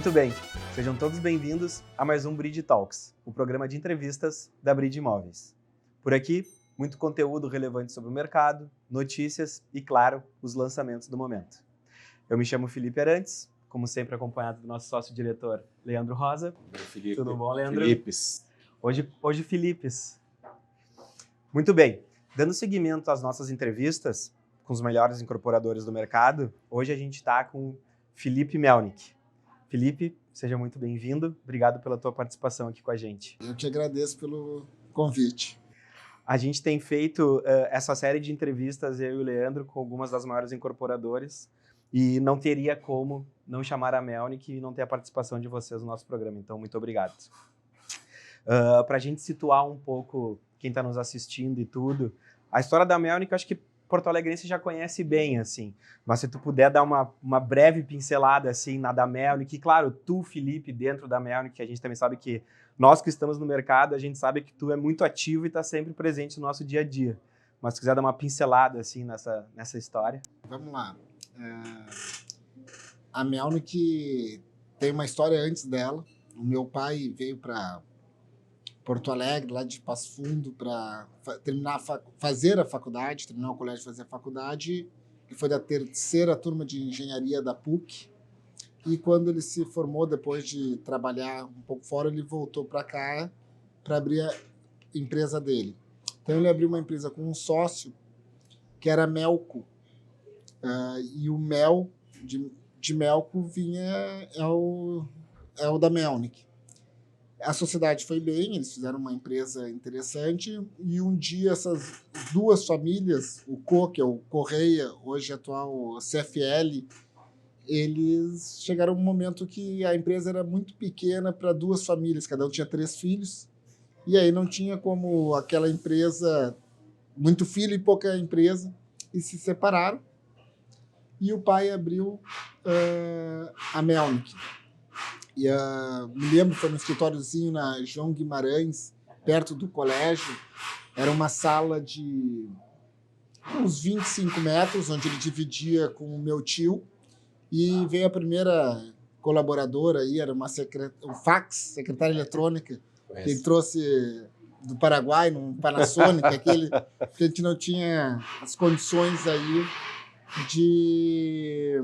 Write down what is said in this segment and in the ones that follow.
Muito bem, sejam todos bem-vindos a mais um Bridge Talks, o programa de entrevistas da Bridge Imóveis. Por aqui, muito conteúdo relevante sobre o mercado, notícias e, claro, os lançamentos do momento. Eu me chamo Felipe Arantes, como sempre acompanhado do nosso sócio-diretor Leandro Rosa. Felipe. Tudo bom, Leandro? Filipes. Hoje Filipes. Muito bem, dando seguimento às nossas entrevistas com os melhores incorporadores do mercado, hoje a gente está com Felipe Melnick. Felipe, seja muito bem-vindo. Obrigado pela tua participação aqui com a gente. Eu te agradeço pelo convite. A gente tem feito essa série de entrevistas, eu e o Leandro, com algumas das maiores incorporadoras, e não teria como não chamar a Melnick e não ter a participação de vocês no nosso programa. Então, muito obrigado. Para a gente situar um pouco quem está nos assistindo e tudo, a história da Melnick, eu acho que Porto Alegrense já conhece bem, assim, mas se tu puder dar uma breve pincelada, assim, na da Melnick, e claro, tu, Felipe, dentro da Melnick, a gente também sabe que nós que estamos no mercado, a gente sabe que tu é muito ativo e está sempre presente no nosso dia a dia, mas se quiser dar uma pincelada, assim, nessa história. Vamos lá. A Melnick tem uma história antes dela. O meu pai veio para Porto Alegre, lá de Passo Fundo, para fazer a faculdade, terminar o colégio e fazer a faculdade. Ele foi da terceira turma de engenharia da PUC. E quando ele se formou, depois de trabalhar um pouco fora, ele voltou para cá para abrir a empresa dele. Então ele abriu uma empresa com um sócio, que era Melco. E o mel de Melco é o da Melnick. A sociedade foi bem, eles fizeram uma empresa interessante, e um dia essas duas famílias, o que é o Correia, hoje atual CFL, eles chegaram a um momento que a empresa era muito pequena para duas famílias, cada um tinha 3 filhos, e aí não tinha como aquela empresa, muito filho e pouca empresa, e se separaram, e o pai abriu a Melnick. E me lembro, foi no escritóriozinho na João Guimarães, perto do colégio. Era uma sala de uns 25 metros, onde ele dividia com o meu tio. E veio a primeira colaboradora aí, era um fax, secretária eletrônica, que ele trouxe do Paraguai, num Panasonic, aquele que a gente não tinha as condições aí de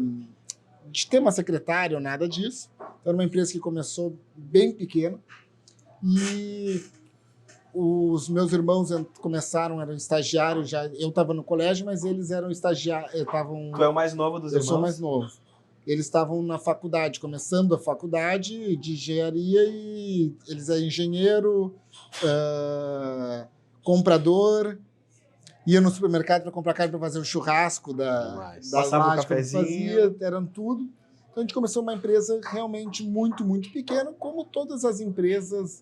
ter uma secretária ou nada disso. Era uma empresa que começou bem pequena e os meus irmãos começaram, eram estagiários já. Eu estava no colégio, mas eles eram estagiários. Tu é o mais novo dos irmãos? Eu sou mais novo. Eles estavam na faculdade, começando a faculdade de engenharia, e eles eram engenheiro, comprador, ia no supermercado para comprar carne para fazer o churrasco da passava um cafezinho, eram tudo. Então a gente começou uma empresa realmente muito, muito pequena, como todas as empresas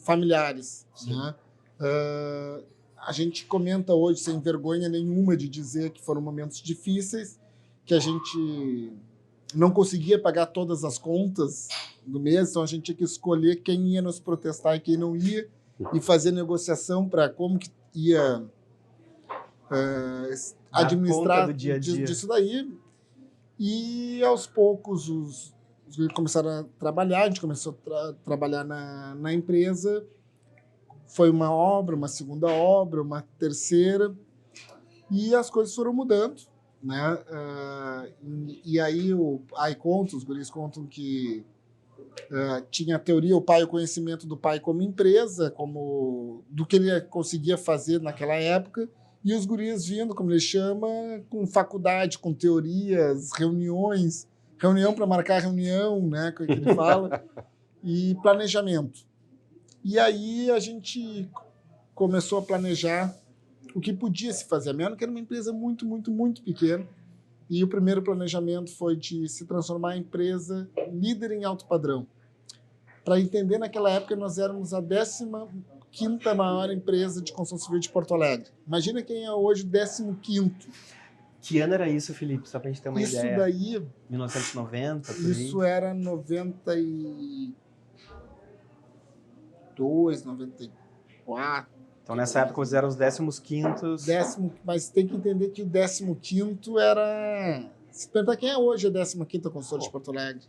familiares. Né? A gente comenta hoje, sem vergonha nenhuma de dizer que foram momentos difíceis, que a gente não conseguia pagar todas as contas do mês, então a gente tinha que escolher quem ia nos protestar e quem não ia, e fazer negociação para como que ia administrar do dia a dia. Disso daí. E aos poucos os começaram a trabalhar, a gente começou a trabalhar na empresa. Foi uma obra, uma segunda obra, uma terceira, e as coisas foram mudando, né? E aí os guris contam que tinha a teoria, o conhecimento do pai como empresa, do que ele conseguia fazer naquela época, e os guris vindo, como ele chama, com faculdade, com teorias, reunião para marcar reunião, né, que ele fala, e planejamento. E aí a gente começou a planejar o que podia se fazer. A Melnick era uma empresa muito, muito, muito pequena, e o primeiro planejamento foi de se transformar em empresa líder em alto padrão. Para entender, naquela época nós éramos a 15ª maior empresa de construção civil de Porto Alegre. Imagina quem é hoje o 15º. Que ano era isso, Felipe? Só pra gente ter uma ideia. Isso daí... 1990, por Isso aí. era 92, 94. Então nessa época vocês eram os 15º. Mas tem que entender que o 15º era Se perguntar quem é hoje a 15ª consultora de Porto Alegre.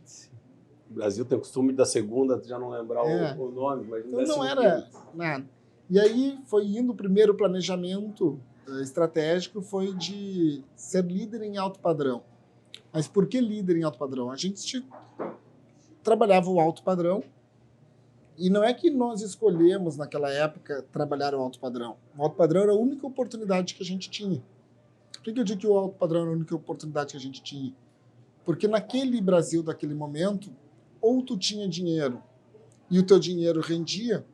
O Brasil tem o costume da segunda, já não lembrar o nome, mas então não era nada. E aí foi indo o primeiro planejamento estratégico, foi de ser líder em alto padrão. Mas por que líder em alto padrão? A gente trabalhava o alto padrão e não é que nós escolhemos naquela época trabalhar o alto padrão. O alto padrão era a única oportunidade que a gente tinha. Por que eu digo que o alto padrão era a única oportunidade que a gente tinha? Porque naquele Brasil, daquele momento, ou tu tinha dinheiro e o teu dinheiro rendia,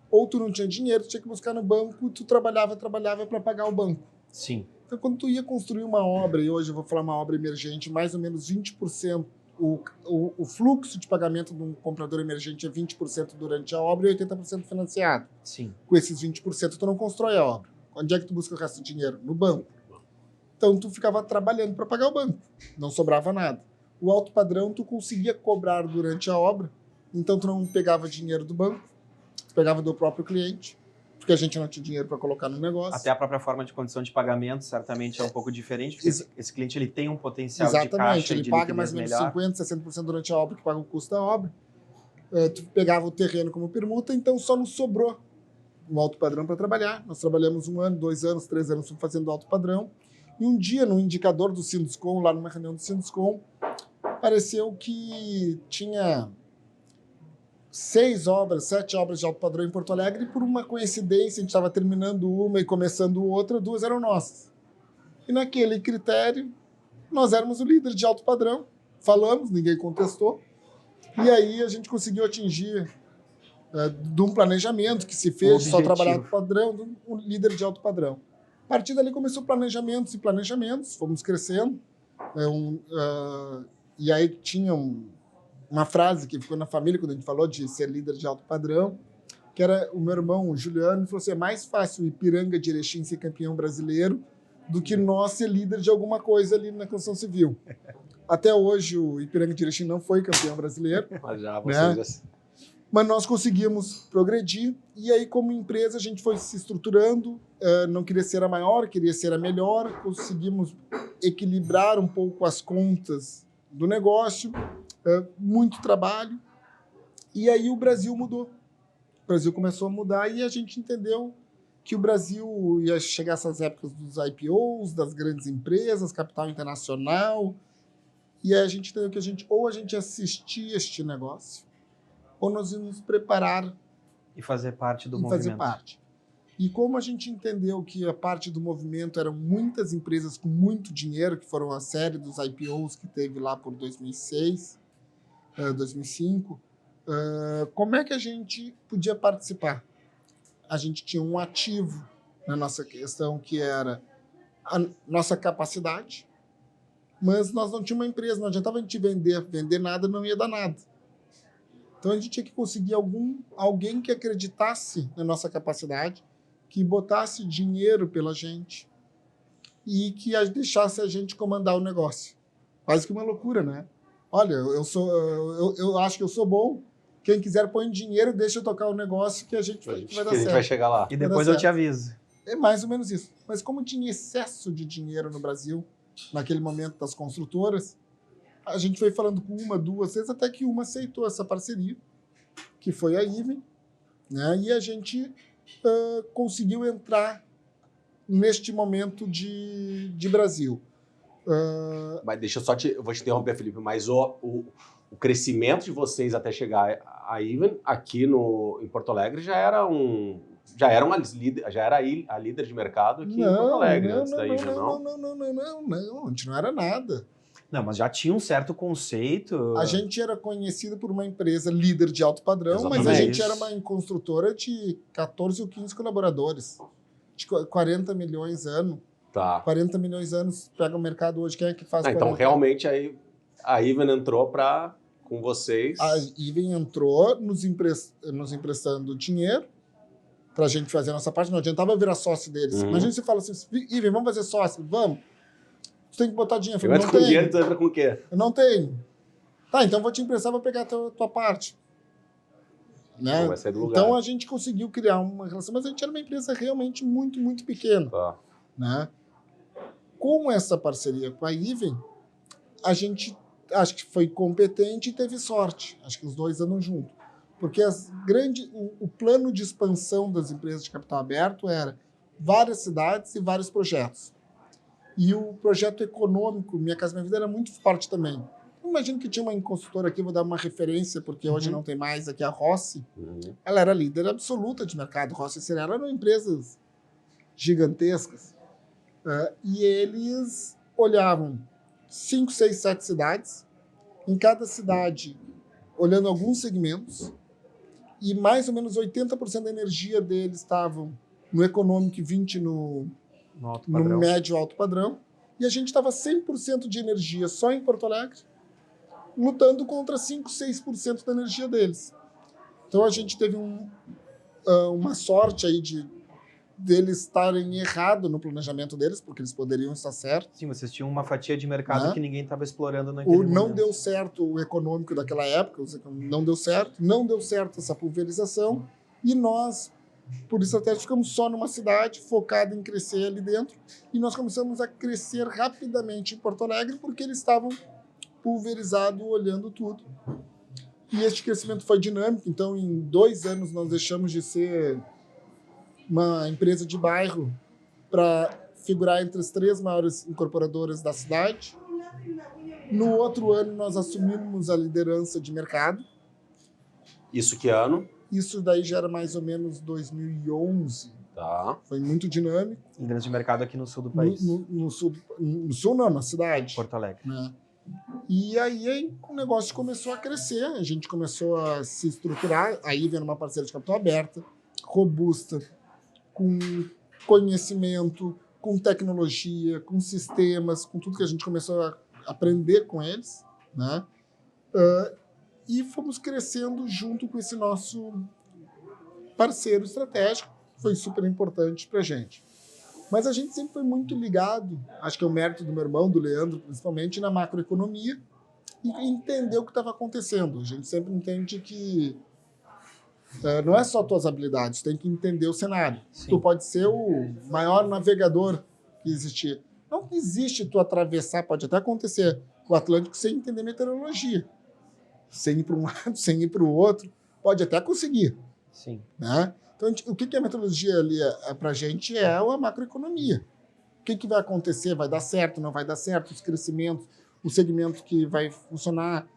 ou tu não tinha dinheiro, tu tinha que buscar no banco e tu trabalhava para pagar o banco. Sim. Então, quando tu ia construir uma obra, e hoje eu vou falar uma obra emergente, mais ou menos 20%, o fluxo de pagamento de um comprador emergente é 20% durante a obra e 80% financiado. Sim. Com esses 20% tu não constrói a obra. Onde é que tu busca o resto do dinheiro? No banco. Então, tu ficava trabalhando para pagar o banco. Não sobrava nada. O alto padrão, tu conseguia cobrar durante a obra. Então, tu não pegava dinheiro do banco, tu pegava do próprio cliente, porque a gente não tinha dinheiro para colocar no negócio. Até a própria forma de condição de pagamento certamente é um pouco diferente, porque esse cliente ele tem um potencial Exatamente, de caixa ele de paga mais ou menos melhor. 50%, 60% durante a obra, que paga o custo da obra. Tu pegava o terreno como permuta, então só nos sobrou um alto padrão para trabalhar. Nós trabalhamos 1 ano, 2 anos, 3 anos fazendo alto padrão. E um dia, no indicador do Sinduscom, lá numa reunião do Sinduscom, pareceu que tinha 6 obras, 7 obras de alto padrão em Porto Alegre, e por uma coincidência, a gente estava terminando uma e começando outra, 2 eram nossas. E naquele critério, nós éramos o líder de alto padrão. Falamos, ninguém contestou. E aí a gente conseguiu atingir, de um planejamento que se fez, só trabalhar alto padrão, um líder de alto padrão. A partir dali começou planejamentos e planejamentos, fomos crescendo. E aí tinha uma frase que ficou na família quando a gente falou de ser líder de alto padrão, que era o meu irmão, o Juliano, falou assim, é mais fácil o Ipiranga de Erechim ser campeão brasileiro do que nós ser líder de alguma coisa ali na construção civil. Até hoje o Ipiranga de Erechim não foi campeão brasileiro. Mas já né? vocês já... Mas nós conseguimos progredir e aí como empresa a gente foi se estruturando, não queria ser a maior, queria ser a melhor, conseguimos equilibrar um pouco as contas do negócio, muito trabalho, e aí o Brasil mudou. O Brasil começou a mudar e a gente entendeu que o Brasil ia chegar essas épocas dos IPOs, das grandes empresas, capital internacional, e aí a gente entendeu que ou a gente assistia este negócio, ou nós íamos nos preparar e fazer parte do e movimento. fazer parte. E como a gente entendeu que a parte do movimento eram muitas empresas com muito dinheiro, que foram a série dos IPOs que teve lá por 2006, 2005, como é que a gente podia participar? A gente tinha um ativo na nossa questão, que era a nossa capacidade, mas nós não tínhamos uma empresa, não adiantava a gente vender nada, não ia dar nada. Então, a gente tinha que conseguir alguém que acreditasse na nossa capacidade, que botasse dinheiro pela gente e que deixasse a gente comandar o negócio. Quase que uma loucura, né? Olha, eu acho que eu sou bom. Quem quiser põe dinheiro, deixa eu tocar o negócio que a gente vai dar certo. A gente vai chegar lá. E depois eu te aviso. É mais ou menos isso. Mas como tinha excesso de dinheiro no Brasil, naquele momento das construtoras, a gente foi falando com 1, 2 vezes, até que uma aceitou essa parceria, que foi a Iven, né? E a gente conseguiu entrar neste momento de Brasil. Mas deixa eu só eu vou te interromper, Felipe, mas o crescimento de vocês até chegar a Iven aqui em Porto Alegre já era a líder de mercado aqui em Porto Alegre antes da Iven, não? Não, a gente não era nada. Não, mas já tinha um certo conceito. A gente era conhecido por uma empresa líder de alto padrão, Exatamente. mas a gente era uma construtora de 14 ou 15 colaboradores, de 40 milhões ano. Tá. 40 milhões anos, pega o mercado hoje, quem é que faz? Então, realmente, aí a Iven entrou com vocês. A Iven entrou nos emprestando dinheiro para a gente fazer a nossa parte, não adiantava virar sócio deles. Mas a gente fala assim, Iven, vamos fazer sócio? Vamos. Tu tem que botar dinheiro. Eu não tenho. Dinheiro, tu entra com o quê? Eu não tenho. Tá, então vou te emprestar para pegar a tua parte. Né? Vai sair do lugar. Então a gente conseguiu criar uma relação, mas a gente era uma empresa realmente muito, muito pequena. Tá. Né? Com essa parceria com a Iven, a gente acho que foi competente e teve sorte. Acho que os dois andam juntos. Porque o plano de expansão das empresas de capital aberto era várias cidades e vários projetos. E o projeto econômico, Minha Casa Minha Vida, era muito forte também. Imagino que tinha uma consultora aqui, vou dar uma referência, porque hoje não tem mais, aqui a Rossi. Ela era líder absoluta de mercado. Rossi e Cirela eram empresas gigantescas. E eles olhavam 5, 6, 7 cidades, em cada cidade olhando alguns segmentos, e mais ou menos 80% da energia deles estavam no econômico e 20% no médio alto padrão. E a gente estava 100% de energia só em Porto Alegre, lutando contra 5, 6% da energia deles. Então a gente teve uma sorte aí deles estarem errado no planejamento deles, porque eles poderiam estar certos. Sim, vocês tinham uma fatia de mercado que ninguém estava explorando naquele momento. Não deu certo o econômico daquela época, não deu certo essa pulverização, e nós, por estratégia, ficamos só numa cidade, focada em crescer ali dentro, e nós começamos a crescer rapidamente em Porto Alegre, porque eles estavam pulverizados, olhando tudo. E este crescimento foi dinâmico, então em 2 anos nós deixamos de ser uma empresa de bairro para figurar entre as 3 maiores incorporadoras da cidade. No outro ano, nós assumimos a liderança de mercado. Isso que ano? Isso daí já era mais ou menos 2011. Tá. Foi muito dinâmico. Liderança de mercado aqui no sul do país. No sul não, na cidade. Porto Alegre. Né? E aí o negócio começou a crescer, a gente começou a se estruturar, aí vendo uma parceira de capital aberta, robusta, com conhecimento, com tecnologia, com sistemas, com tudo que a gente começou a aprender com eles, né? E fomos crescendo junto com esse nosso parceiro estratégico, foi super importante para a gente. Mas a gente sempre foi muito ligado, acho que é o mérito do meu irmão, do Leandro, principalmente, na macroeconomia, e entender o que estava acontecendo. A gente sempre entende que não é só tuas habilidades, tem que entender o cenário. Sim. Tu pode ser o maior navegador que existir. Não existe tu atravessar, pode até acontecer, o Atlântico sem entender meteorologia. Sem ir para um lado, sem ir para o outro, pode até conseguir. Sim. Né? Então, o que é a meteorologia ali para a gente é a macroeconomia. O que vai acontecer? Vai dar certo, não vai dar certo? Os crescimentos, o segmento que vai funcionar,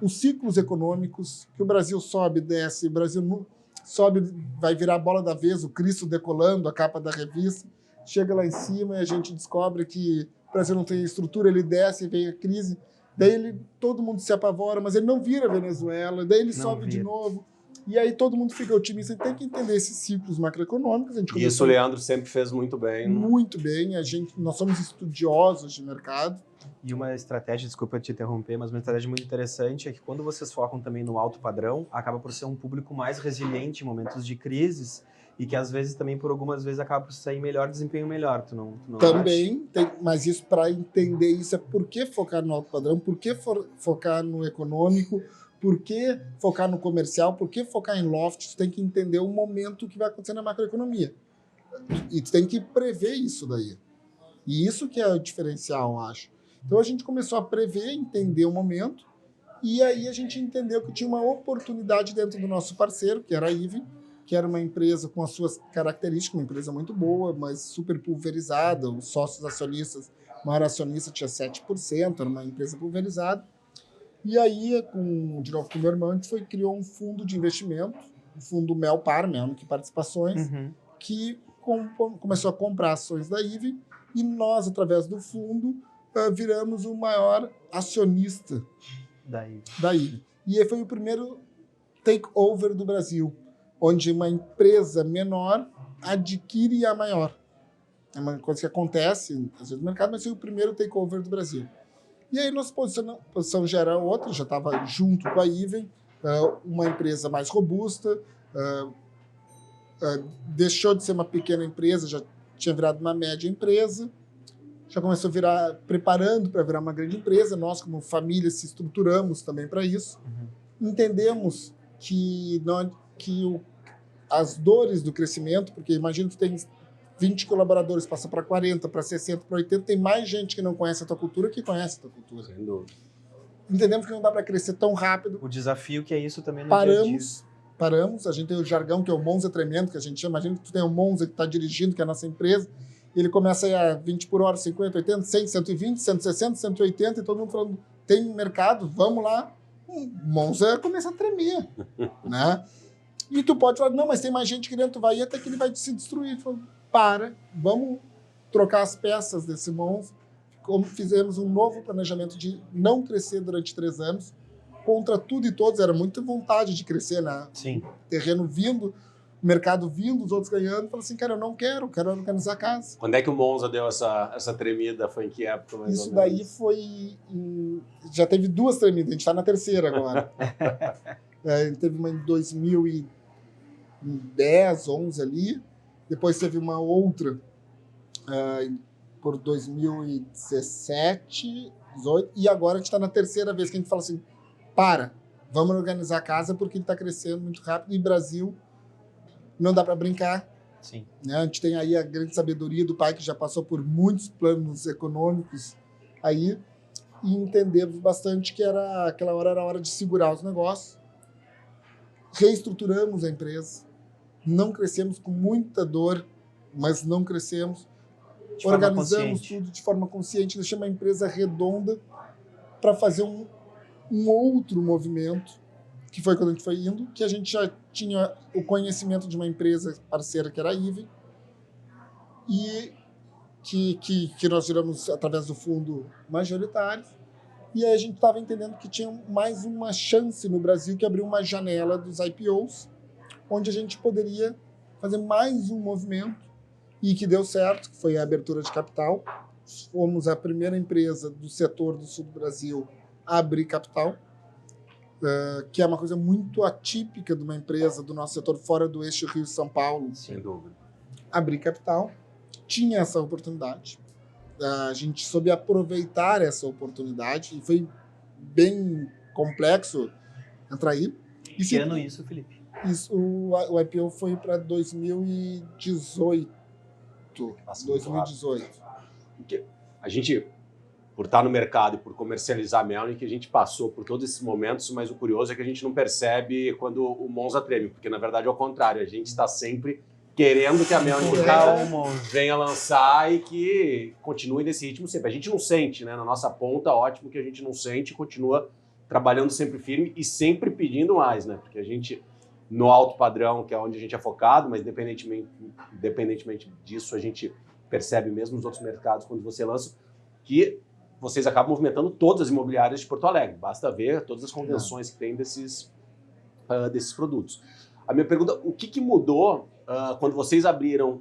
os ciclos econômicos, que o Brasil sobe, desce, o Brasil sobe, vai virar a bola da vez, o Cristo decolando, a capa da revista, chega lá em cima e a gente descobre que o Brasil não tem estrutura, ele desce, vem a crise, daí todo mundo se apavora, mas ele não vira Venezuela, daí ele sobe de novo. E aí todo mundo fica otimista. Tem que entender esses ciclos macroeconômicos. E isso o Leandro sempre fez muito bem. Muito bem. Nós somos estudiosos de mercado. E uma estratégia, desculpa te interromper, mas uma estratégia muito interessante é que quando vocês focam também no alto padrão, acaba por ser um público mais resiliente em momentos de crises e que às vezes também, por algumas vezes, acaba por sair melhor, desempenho melhor. Tu não também, mas isso para entender isso é por que focar no alto padrão, por que focar no econômico, por que focar no comercial, por que focar em loft? Tu tem que entender o momento que vai acontecer na macroeconomia. E tu tem que prever isso daí. E isso que é o diferencial, eu acho. Então a gente começou a prever, entender o momento, e aí a gente entendeu que tinha uma oportunidade dentro do nosso parceiro, que era a Even, que era uma empresa com as suas características, uma empresa muito boa, mas super pulverizada. Os sócios acionistas, o maior acionista tinha 7%, era uma empresa pulverizada. E aí, de novo com o meu irmão, a gente criou um fundo de investimento, o fundo Melpar, Melnick Participações, que começou a comprar ações da Even, e nós, através do fundo, viramos o maior acionista da Even. E foi o primeiro takeover do Brasil, onde uma empresa menor adquire a maior. É uma coisa que acontece, às vezes, no mercado, mas foi o primeiro takeover do Brasil. E aí nossa posição já era outra, já estava junto com a Even, uma empresa mais robusta, deixou de ser uma pequena empresa, já tinha virado uma média empresa, já começou a virar, preparando para virar uma grande empresa. Nós, como família, se estruturamos também para isso. Entendemos que as dores do crescimento, porque imagina que tu tem 20 colaboradores, passa para 40, para 60, para 80, tem mais gente que não conhece a tua cultura que conhece a tua cultura. Sem dúvida. Entendemos que não dá para crescer tão rápido. O desafio que é isso também no dia a dia. Paramos, a gente tem o jargão que é o Monza tremendo, que a gente chama, imagina que tu tem o Monza que está dirigindo, que é a nossa empresa, e ele começa aí a 20 por hora, 50, 80, 100, 120, 160, 180, e todo mundo falando, tem mercado, vamos lá. O Monza começa a tremer, né? E tu pode falar, não, mas tem mais gente que dentro, tu vai ir até que ele vai se destruir. Tu fala, vamos trocar as peças desse Monza. Como fizemos um novo planejamento de não crescer durante 3 anos, contra tudo e todos, era muita vontade de crescer, né? Sim. Terreno vindo, mercado vindo, os outros ganhando. Falei assim, cara, eu não quero organizar a casa. Quando é que o Monza deu essa tremida? Foi em que época? Mais Isso daí foi... Já teve 2 tremidas, a gente está na terceira agora. Teve uma em 2010, 11 ali. Depois teve uma outra por 2017, 18. E agora a gente está na terceira vez que a gente fala assim, vamos organizar a casa porque ele está crescendo muito rápido. E Brasil não dá para brincar. Sim. Né? A gente tem aí a grande sabedoria do pai que já passou por muitos planos econômicos aí e entendemos bastante que aquela hora era a hora de segurar os negócios. Reestruturamos a empresa, não crescemos com muita dor, mas não crescemos. Organizamos tudo de forma consciente, deixamos a empresa redonda para fazer um outro movimento, que foi quando a gente foi indo, que a gente já tinha o conhecimento de uma empresa parceira que era a Even, e que nós tiramos através do fundo majoritário, e aí a gente estava entendendo que tinha mais uma chance no Brasil que abriu uma janela dos IPOs, onde a gente poderia fazer mais um movimento, e que deu certo, que foi a abertura de capital. Fomos a primeira empresa do setor do sul do Brasil a abrir capital, que é uma coisa muito atípica de uma empresa do nosso setor fora do eixo Rio-São Paulo. Sem dúvida. Abrir capital, tinha essa oportunidade. A gente soube aproveitar essa oportunidade e foi bem complexo entrar aí. E que ano isso, Felipe? O IPO foi para 2018. 2018. Porque a gente, por estar no mercado e por comercializar a Melnick, a gente passou por todos esses momentos, mas o curioso é que a gente não percebe quando o Monza treme, porque na verdade é o contrário, a gente está sempre querendo que a Melnick venha lançar e que continue nesse ritmo sempre. A gente não sente, né? Na nossa ponta, ótimo que a gente não sente, continua trabalhando sempre firme e sempre pedindo mais, né? Porque a gente, no alto padrão, que é onde a gente é focado, mas independentemente disso, a gente percebe mesmo nos outros mercados, quando você lança, que vocês acabam movimentando todas as imobiliárias de Porto Alegre. Basta ver todas as convenções que tem desses produtos. A minha pergunta, o que mudou quando vocês abriram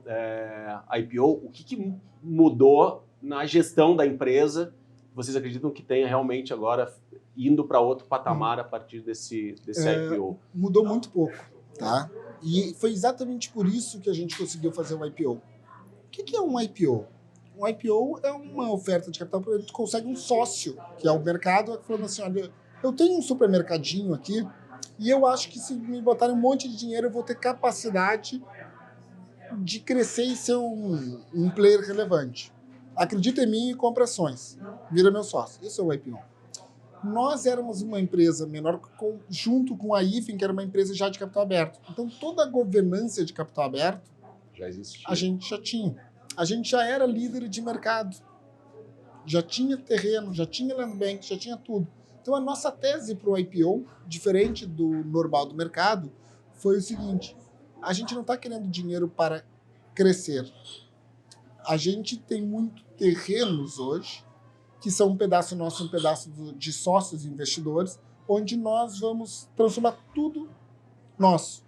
a IPO? O que mudou na gestão da empresa? Vocês acreditam que tenha realmente agora indo para outro patamar a partir desse IPO? Mudou muito pouco, tá? E foi exatamente por isso que a gente conseguiu fazer um IPO. O que é um IPO? Um IPO é uma oferta de capital, tu consegue um sócio, que é o mercado, falando assim, olha, eu tenho um supermercadinho aqui e eu acho que se me botarem um monte de dinheiro eu vou ter capacidade de crescer e ser um player relevante. Acredita em mim e compra ações. Vira meu sócio. Isso é o IPO. Nós éramos uma empresa menor junto com a IFEM, que era uma empresa já de capital aberto. Então, toda a governança de capital aberto já existia. A gente já tinha. A gente já era líder de mercado. Já tinha terreno, já tinha land bank, já tinha tudo. Então, a nossa tese para o IPO, diferente do normal do mercado, foi o seguinte: a gente não está querendo dinheiro para crescer. A gente tem muito terrenos hoje, que são um pedaço nosso, um pedaço de sócios e investidores, onde nós vamos transformar tudo nosso.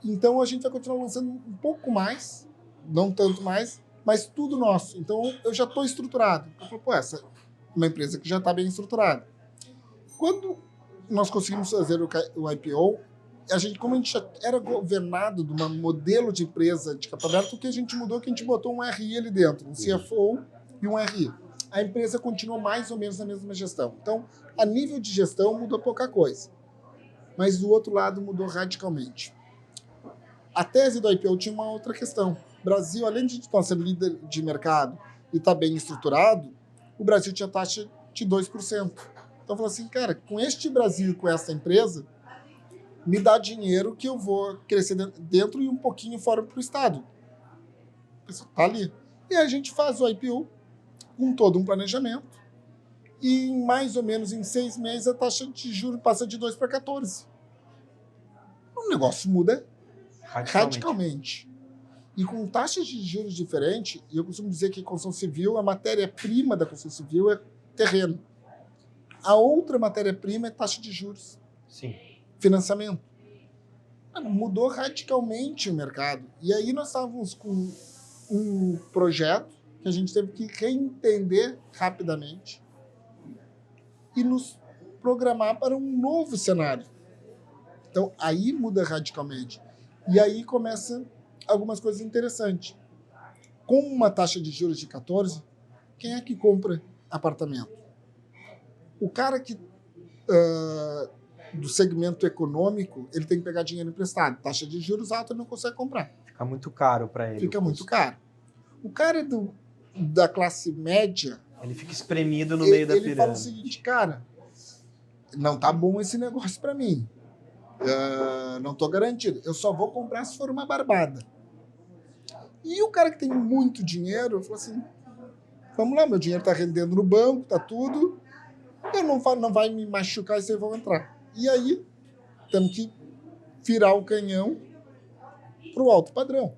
Então, a gente vai continuar lançando um pouco mais, não tanto mais, mas tudo nosso. Então, eu já estou estruturado. Eu falo, essa é uma empresa que já está bem estruturada. Quando nós conseguimos fazer o IPO, como a gente já era governado de um modelo de empresa de capital aberto, o que a gente mudou é que a gente botou um RI ali dentro, um CFO e um RI. A empresa continua mais ou menos na mesma gestão. Então, a nível de gestão mudou pouca coisa. Mas do outro lado mudou radicalmente. a tese do IPO tinha uma outra questão. O Brasil, além de nós ser líder de mercado e estar bem estruturado, o Brasil tinha taxa de 2%. Então, eu falei assim, cara, com este Brasil e com essa empresa, me dá dinheiro que eu vou crescer dentro e um pouquinho fora para o Estado. Está ali. E a gente faz o IPO com todo um planejamento e mais ou menos em 6 meses a taxa de juros passa de 2 para 14. O negócio muda radicalmente. E com taxas de juros diferentes, e eu costumo dizer que construção civil, a matéria-prima da construção civil é terreno. A outra matéria-prima é taxa de juros. Sim. Financiamento. Mudou radicalmente o mercado. E aí nós estávamos com um projeto que a gente teve que reentender rapidamente e nos programar para um novo cenário. Então, aí muda radicalmente. E aí começa algumas coisas interessantes. Com uma taxa de juros de 14, quem é que compra apartamento? O cara que do segmento econômico, ele tem que pegar dinheiro emprestado. Taxa de juros alta, ele não consegue comprar. Fica muito caro para ele. Fica muito caro. O cara da classe média... Ele fica espremido no meio da pirâmide. Ele fala o seguinte, cara, não tá bom esse negócio para mim. Não tô garantido. Eu só vou comprar se for uma barbada. E o cara que tem muito dinheiro, fala assim, vamos lá, meu dinheiro tá rendendo no banco, tá tudo, eu não vai me machucar e vocês vão entrar. E aí, temos que virar o canhão pro alto padrão.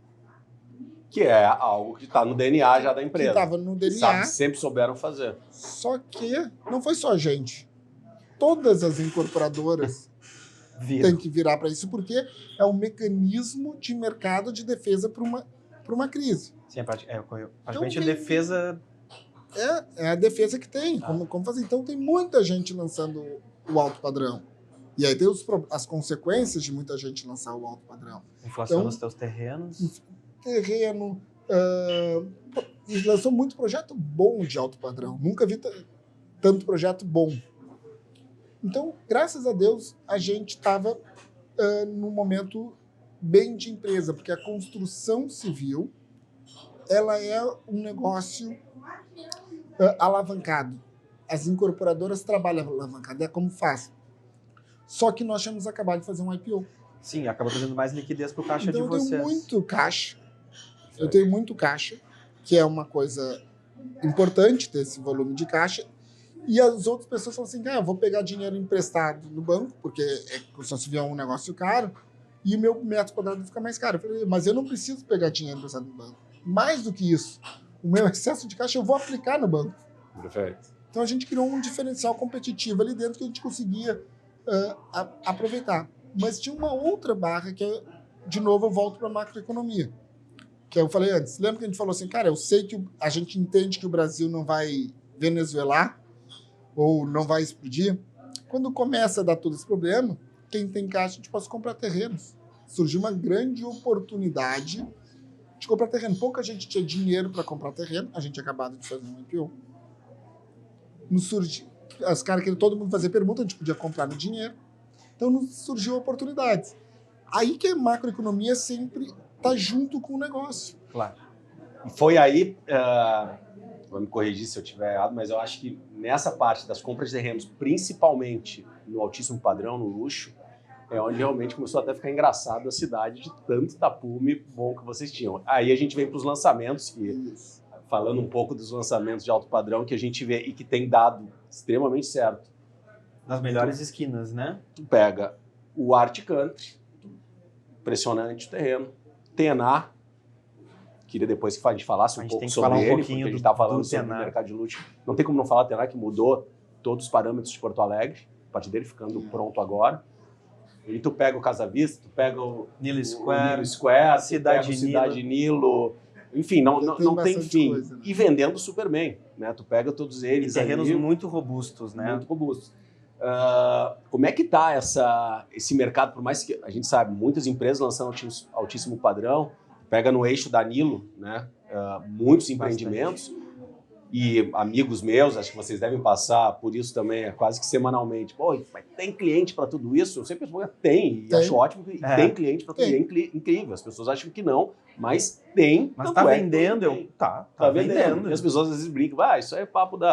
Que é algo que está no DNA já da empresa. Que estava no DNA. Sempre souberam fazer. Só que não foi só a gente. Todas as incorporadoras têm que virar para isso, porque é um mecanismo de mercado de defesa para uma crise. Sim, praticamente a defesa... É a defesa que tem. Como fazer? Então, tem muita gente lançando o alto padrão. E aí tem as consequências de muita gente lançar o alto padrão. Inflação então, nos teus terrenos. Terreno. Lançou muito projeto bom de alto padrão. Nunca vi tanto projeto bom. Então, graças a Deus, a gente estava num momento bem de empresa, porque a construção civil ela é um negócio alavancado. As incorporadoras trabalham alavancado, é como faz. Só que nós tínhamos acabado de fazer um IPO. Sim, acaba trazendo mais liquidez para o caixa de vocês. Então, eu tenho muito caixa. Eu tenho muito caixa, que é uma coisa importante ter esse volume de caixa. E as outras pessoas falam assim, eu vou pegar dinheiro emprestado no banco, porque construção civil é um negócio caro, e o meu metro quadrado fica mais caro. Eu falei, mas eu não preciso pegar dinheiro emprestado no banco. Mais do que isso, o meu excesso de caixa eu vou aplicar no banco. Perfeito. Então a gente criou um diferencial competitivo ali dentro que a gente conseguia aproveitar. Mas tinha uma outra barra que, de novo, eu volto para a macroeconomia. Que eu falei antes. Lembra que a gente falou assim, cara, eu sei que a gente entende que o Brasil não vai venezuelar ou não vai explodir. Quando começa a dar todo esse problema, quem tem caixa, a gente pode comprar terrenos. Surgiu uma grande oportunidade de comprar terreno. Pouca gente tinha dinheiro para comprar terreno. A gente tinha acabado de fazer um IPO. Nos surgiu, os caras queriam todo mundo fazer pergunta, a gente podia comprar no dinheiro. Então nos surgiu oportunidades. Aí que a macroeconomia sempre está junto com o negócio. Claro. E foi aí, vou me corrigir se eu estiver errado, mas eu acho que nessa parte das compras de terrenos, principalmente no altíssimo padrão, no luxo, é onde realmente começou até a ficar engraçado a cidade de tanto tapume bom que vocês tinham. Aí a gente vem para os lançamentos, que, falando um pouco dos lançamentos de alto padrão que a gente vê e que tem dado extremamente certo. Nas melhores esquinas, né? Tu pega o Art Country, impressionante o terreno, Tená, queria depois que a gente falasse um pouco sobre ele, porque a gente está falando sobre o mercado de luxo. Não tem como não falar Tená, que mudou todos os parâmetros de Porto Alegre, a partir dele ficando pronto agora. E tu pega o Casa Vista, tu pega o Nilo Square, Cidade Nilo. Enfim, não tem fim. Coisa, né? E vendendo super bem, né? Tu pega todos eles. E terrenos ali, muito robustos, né? Muito robustos. Como é que tá esse mercado? Por mais que a gente sabe, muitas empresas lançando altíssimo padrão, pega no eixo da Nilo, né? Muitos empreendimentos. e amigos meus, acho que vocês devem passar por isso também, quase que semanalmente. Pô, mas tem cliente para tudo isso? Eu sempre respondo, tem, e acho ótimo que tem cliente para tudo isso. É incrível, as pessoas acham que não, mas tem. Mas tá vendendo, tá vendendo. E as pessoas às vezes brincam, isso aí é papo de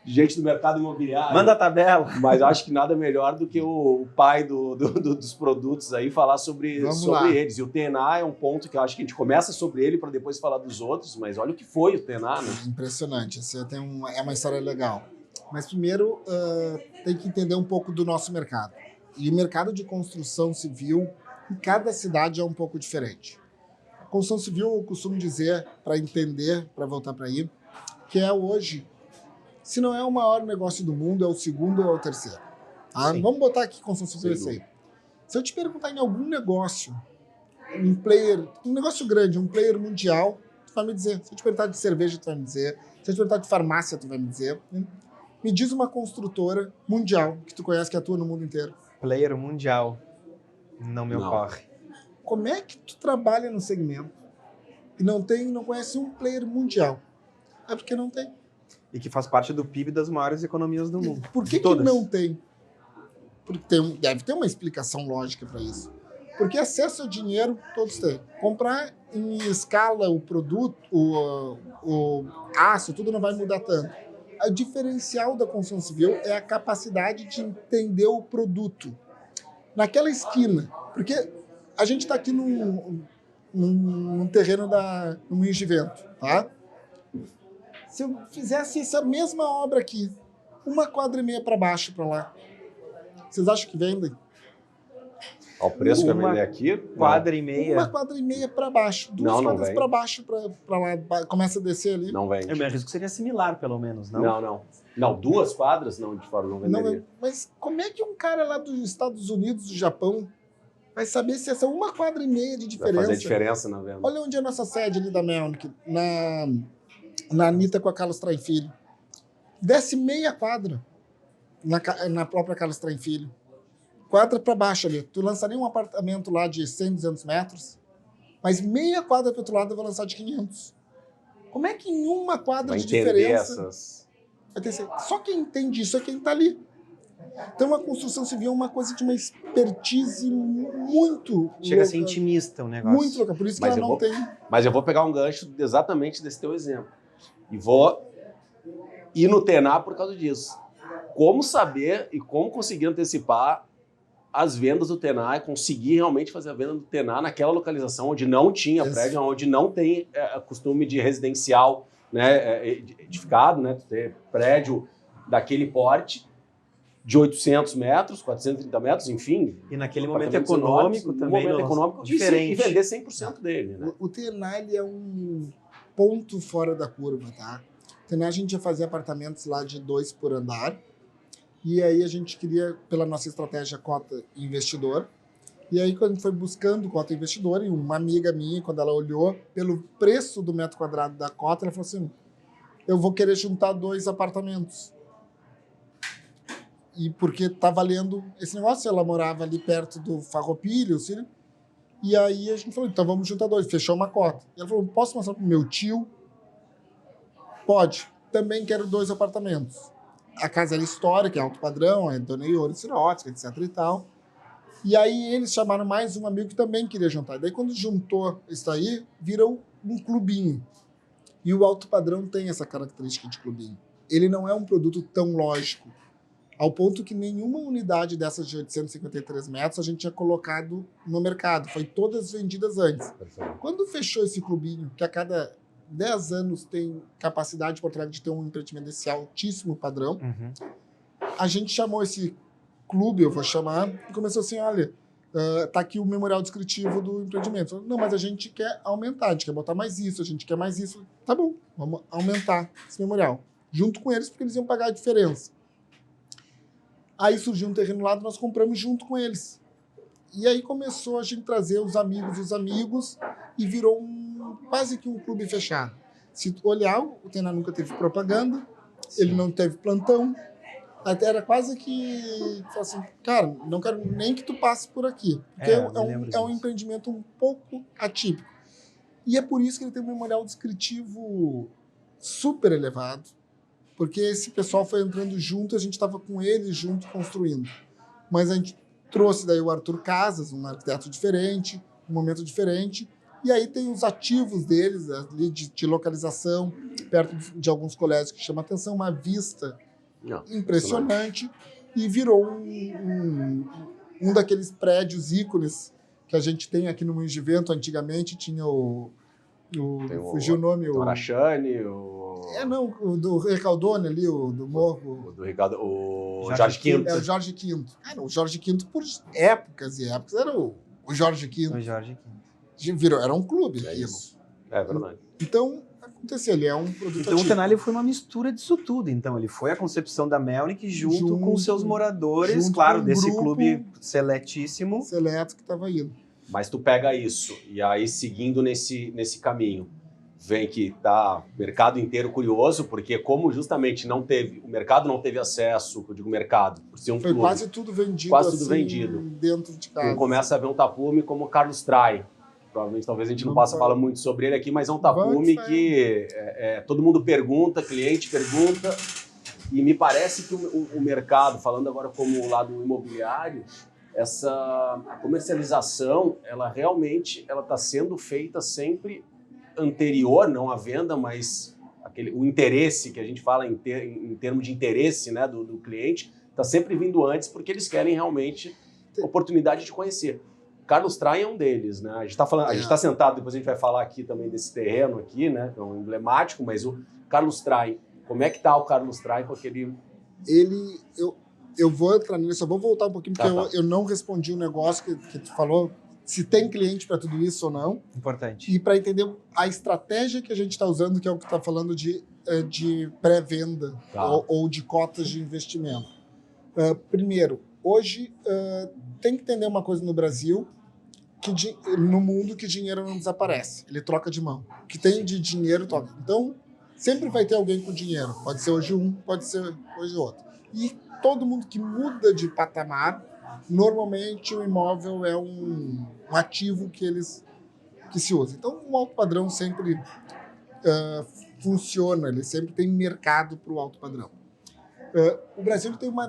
gente do mercado imobiliário. Manda a tabela. Mas eu acho que nada melhor do que o pai dos produtos aí falar sobre eles. E o TNA é um ponto que eu acho que a gente começa sobre ele para depois falar dos outros, mas olha o que foi o TNA, né? Impressionante. Você tem é uma história legal. Mas primeiro tem que entender um pouco do nosso mercado. E o mercado de construção civil, em cada cidade é um pouco diferente. A construção civil, eu costumo dizer, para entender, para voltar para aí, que é hoje, se não é o maior negócio do mundo, é o segundo ou é o terceiro. Tá? Vamos botar aqui construção civil esse aí. Se eu te perguntar em algum negócio, um negócio grande, um player mundial, tu vai me dizer. Se eu te perguntar de cerveja, tu vai me dizer. Se eu te perguntar de farmácia, tu vai me dizer. Me diz uma construtora mundial que tu conhece, que atua no mundo inteiro. Player mundial. Não me ocorre. Como é que tu trabalha no segmento e não conhece um player mundial? É porque não tem. E que faz parte do PIB das maiores economias do mundo. Por que não tem? Porque deve ter uma explicação lógica para isso. Porque acesso ao dinheiro todos têm. Comprar em escala o produto, o aço, tudo não vai mudar tanto. O diferencial da construção civil é a capacidade de entender o produto. Naquela esquina. Porque a gente está aqui num terreno no Moinhos de Vento, tá? Se eu fizesse essa mesma obra aqui, 1,5 quadra para baixo para lá, vocês acham que vendem? Ao preço que eu vender aqui? 1,5 quadra. 1,5 quadra para baixo. 2 quadras para baixo para lá. Começa a descer ali. Não vende. O meu risco seria similar, pelo menos, não? Não, 2 quadras não, de fora não venderia. Não, mas como é que um cara lá dos Estados Unidos, do Japão, vai saber se essa 1,5 quadra de diferença... Vai fazer diferença na venda. Olha onde é a nossa sede ali da Melnick, na Anitta com a Carlos Traem Filho. Desce meia quadra na própria Carlos Traem Filho. Quadra para baixo ali. Tu lançaria um apartamento lá de 100, 200 metros, mas meia quadra para outro lado eu vou lançar de 500. Como é que em 1 quadra de diferença... Vai ter só quem entende isso é quem está ali. Então a construção civil é uma coisa de uma expertise muito Chega a ser intimista o negócio. Muito louca, por isso que ela não tem... Mas eu vou pegar um gancho exatamente desse teu exemplo. E vou ir no TNA por causa disso. Como saber e como conseguir antecipar as vendas do TNA e conseguir realmente fazer a venda do TNA naquela localização onde não tinha prédio, onde não tem costume de residencial, né, edificado, né, ter prédio daquele porte de 800 metros, 430 metros, enfim. E naquele momento econômico também. Momento econômico diferente. E vender 100% dele. Né? O TNA ele é um ponto fora da curva, tá? O TNA a gente ia fazer apartamentos lá de 2 por andar. E aí a gente queria, pela nossa estratégia, cota investidor. E aí quando a gente foi buscando cota investidor, e uma amiga minha, quando ela olhou pelo preço do metro quadrado da cota, ela falou assim, eu vou querer juntar 2 apartamentos. E porque tá valendo esse negócio, ela morava ali perto do Farroupilha, assim, e aí a gente falou, então vamos juntar 2, fechou uma cota. E ela falou, posso mostrar pro meu tio? Pode, também quero 2 apartamentos. A casa era histórica, é alto padrão, é Dona Ione Sirótica, etc e tal. E aí eles chamaram mais um amigo que também queria juntar. Daí quando juntou isso aí, virou um clubinho. E o alto padrão tem essa característica de clubinho. Ele não é um produto tão lógico, ao ponto que nenhuma unidade dessas de 853 metros a gente tinha colocado no mercado. Foi todas vendidas antes. Quando fechou esse clubinho, que a cada 10 anos tem capacidade de Porto Alegre de ter um empreendimento desse altíssimo padrão, a gente chamou esse clube, eu vou chamar, e começou assim, olha, tá aqui o memorial descritivo do empreendimento. Não, mas a gente quer aumentar, a gente quer botar mais isso, a gente quer mais isso. Tá bom, vamos aumentar esse memorial. Junto com eles, porque eles iam pagar a diferença. Aí surgiu um terreno lá, nós compramos junto com eles. E aí começou a gente trazer os amigos, e virou quase que um clube fechado. Se tu olhar, o TNA nunca teve propaganda, ele não teve plantão, até era quase que, assim, cara, não quero nem que tu passe por aqui, porque é um empreendimento um pouco atípico. E é por isso que ele tem um memorial descritivo super elevado, porque esse pessoal foi entrando junto, a gente estava com eles junto construindo. Mas a gente trouxe daí o Arthur Casas, um arquiteto diferente, um momento diferente, e aí tem os ativos deles ali de localização, perto de alguns colégios que chama atenção, uma vista impressionante, e virou um daqueles prédios ícones que a gente tem aqui no Moinhos de Vento. Antigamente tinha fugiu o nome. O Arachane, o do Recaldone ali, o do Morro. O do Ricardo, o Jorge V. É o Jorge V. O Jorge V, por épocas e épocas, era o Jorge V. O Jorge V. Era um clube aquilo. É verdade. Então, aconteceu, ele é um produto Então o Tenali foi uma mistura disso tudo. Então ele foi a concepção da Melnick junto com seus moradores, claro, desse clube seletíssimo. Seleto que estava indo. Mas tu pega isso, e aí seguindo nesse caminho, vem que tá o mercado inteiro curioso, porque como justamente o mercado não teve acesso, eu digo mercado, por ser um foi clube, quase tudo vendido. Quase tudo vendido. Dentro de casa. Tu começa a ver um tapume como o Carlos Trai. Provavelmente, talvez a gente não possa falar muito sobre ele aqui, mas é um tapume que todo mundo pergunta, cliente pergunta, e me parece que o mercado, falando agora como o lado imobiliário, a comercialização, ela realmente está sendo feita sempre anterior, não à venda, mas o interesse que a gente fala em termos de interesse, né, do cliente, está sempre vindo antes, porque eles querem realmente oportunidade de conhecer. Carlos Trai é um deles, né? A gente está sentado, depois a gente vai falar aqui também desse terreno aqui, né? Que é um emblemático, mas o Carlos Trai, como é que tá o Carlos Trai com aquele... Eu vou entrar nisso, só vou voltar um pouquinho, porque eu não respondi o negócio que tu falou, se tem cliente para tudo isso ou não. Importante. E para entender a estratégia que a gente está usando, que é o que está falando de pré-venda ou de cotas de investimento. Primeiro, hoje tem que entender uma coisa no Brasil, no mundo, que dinheiro não desaparece, ele troca de mão. O que tem de dinheiro troca. Então, sempre vai ter alguém com dinheiro. Pode ser hoje um, pode ser hoje outro. E todo mundo que muda de patamar, normalmente o imóvel é um ativo que se usa. Então, o alto padrão sempre funciona, ele sempre tem mercado para o alto padrão. O Brasil tem uma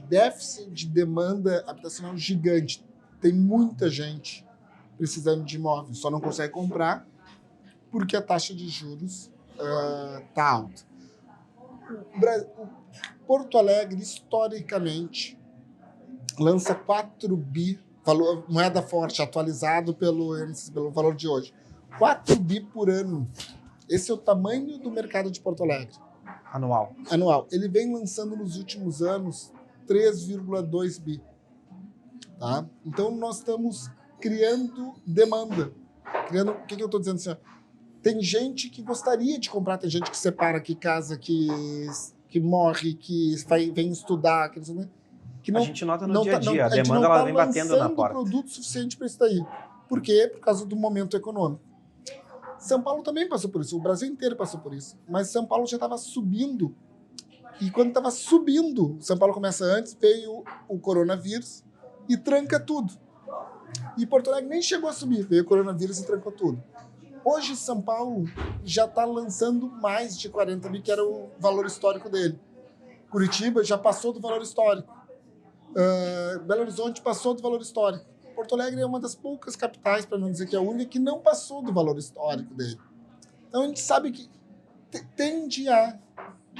déficit de demanda habitacional gigante. Tem muita gente precisando de imóveis, só não consegue comprar porque a taxa de juros está alta. Porto Alegre, historicamente, lança 4 bi, moeda forte, atualizado pelo valor de hoje. 4 bi por ano. Esse é o tamanho do mercado de Porto Alegre. Anual. Ele vem lançando nos últimos anos 3,2 bi. Tá? Então, nós estamos criando demanda. O que eu estou dizendo assim? Tem gente que gostaria de comprar, tem gente que separa, que casa, que morre, que vem estudar, que não, a gente nota no dia a dia, a demanda ela vem batendo na porta. Não produto suficiente para isso daí. Por quê? Por causa do momento econômico. São Paulo também passou por isso, o Brasil inteiro passou por isso. Mas São Paulo já estava subindo. E quando estava subindo, São Paulo começa antes, veio o coronavírus e tranca tudo. E Porto Alegre nem chegou a subir, veio o coronavírus e trancou tudo. Hoje, São Paulo já está lançando mais de 40 bi, que era o valor histórico dele. Curitiba já passou do valor histórico. Belo Horizonte passou do valor histórico. Porto Alegre é uma das poucas capitais, para não dizer que é a única, que não passou do valor histórico dele. Então, a gente sabe que tende a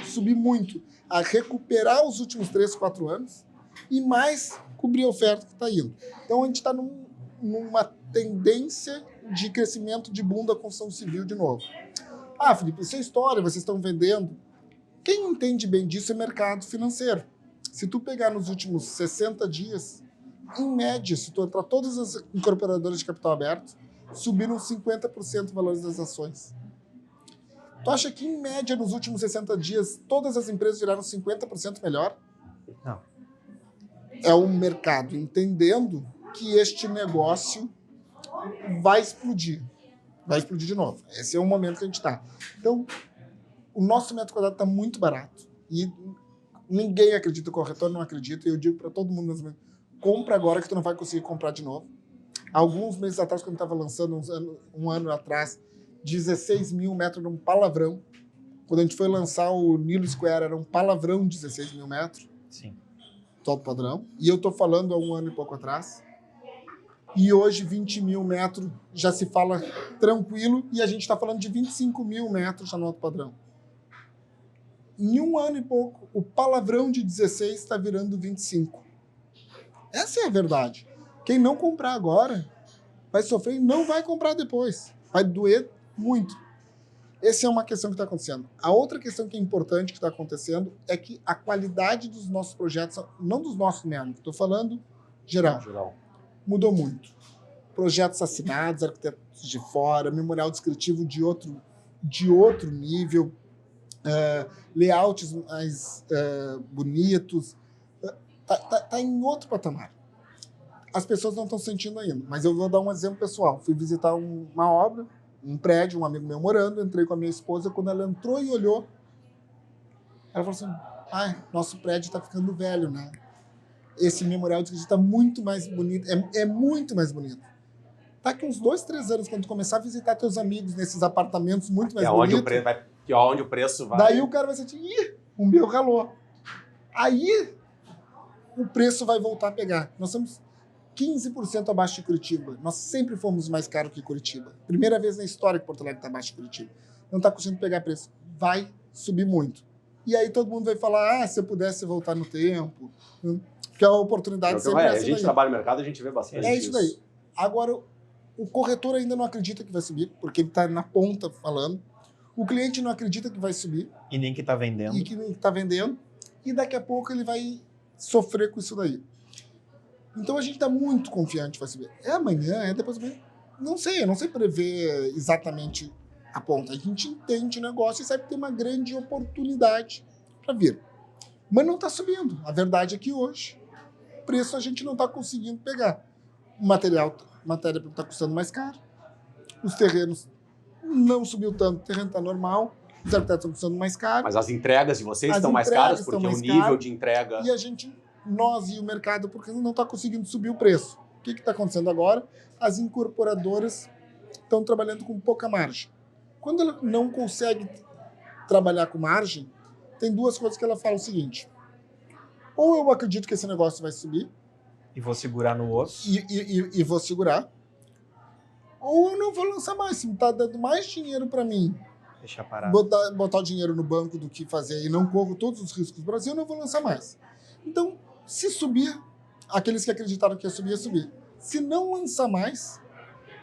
subir muito, a recuperar os últimos 3, 4 anos e mais cobrir a oferta que está indo. Então, a gente está numa tendência de crescimento de boom da construção civil de novo. Felipe, isso é história, vocês estão vendendo. Quem entende bem disso é mercado financeiro. Se tu pegar nos últimos 60 dias, em média, se tu entrar todas as incorporadoras de capital aberto, subiram 50% o valor das ações. Tu acha que, em média, nos últimos 60 dias, todas as empresas viraram 50% melhor? Não. É o mercado entendendo que este negócio vai explodir de novo. Esse é o momento que a gente está. Então, o nosso metro quadrado está muito barato e ninguém acredita, o corretor não acredita, e eu digo para todo mundo, compra agora que tu não vai conseguir comprar de novo. Alguns meses atrás, quando estava lançando, um ano atrás, 16 mil metros era um palavrão. Quando a gente foi lançar o Nilo Square, era um palavrão de 16 mil metros. Sim. Todo padrão. E eu estou falando há 1 ano e pouco atrás. E hoje, 20 mil metros já se fala tranquilo. E a gente está falando de 25 mil metros já no alto padrão. Em 1 ano e pouco, o palavrão de 16 está virando 25. Essa é a verdade. Quem não comprar agora vai sofrer e não vai comprar depois. Vai doer muito. Essa é uma questão que está acontecendo. A outra questão que é importante que está acontecendo é que a qualidade dos nossos projetos, não dos nossos mesmo, estou falando geral, mudou muito. Projetos assinados, arquitetos de fora, memorial descritivo de outro nível, layouts mais bonitos. Tá em outro patamar. As pessoas não estão sentindo ainda, mas eu vou dar um exemplo pessoal. Fui visitar uma obra, um prédio, um amigo meu morando, entrei com a minha esposa, quando ela entrou e olhou, ela falou assim, nosso prédio está ficando velho, né? Esse memorial está muito mais bonito, é muito mais bonito. Daqui uns 2, 3 anos, quando tu começar a visitar teus amigos nesses apartamentos muito mais bonitos... onde o preço vai... Daí o cara vai sentir, o meu ralou. Aí o preço vai voltar a pegar. Nós estamos 15% abaixo de Curitiba. Nós sempre fomos mais caros que Curitiba. Primeira vez na história que Porto Alegre está abaixo de Curitiba. Não está conseguindo pegar preço. Vai subir muito. E aí todo mundo vai falar, se eu pudesse voltar no tempo. Porque a oportunidade sempre é essa. A gente trabalha no mercado, a gente vê bastante isso daí. Agora, o corretor ainda não acredita que vai subir, porque ele está na ponta falando. O cliente não acredita que vai subir. E nem que está vendendo. E que nem está vendendo. E daqui a pouco ele vai sofrer com isso daí. Então a gente está muito confiante que vai subir. É amanhã, é depois amanhã. Não sei, eu não sei prever exatamente a ponta. A gente entende o negócio e sabe que tem uma grande oportunidade para vir. Mas não está subindo. A verdade é que hoje o preço a gente não está conseguindo pegar. O matéria está custando mais caro. Os terrenos não subiu tanto, o terreno está normal. Os arquitetos estão custando mais caro. Mas as entregas de vocês estão mais caras porque o nível de entrega... E nós e o mercado, porque não está conseguindo subir o preço. O que está acontecendo agora? As incorporadoras estão trabalhando com pouca margem. Quando ela não consegue trabalhar com margem, tem 2 coisas que ela fala o seguinte: ou eu acredito que esse negócio vai subir e vou segurar no osso e vou segurar, ou eu não vou lançar mais. Se está dando mais dinheiro para mim, deixar parado, botar o dinheiro no banco do que fazer e não corro todos os riscos do Brasil, eu não vou lançar mais. Então, se subir, aqueles que acreditaram que ia subir. Se não lançar mais,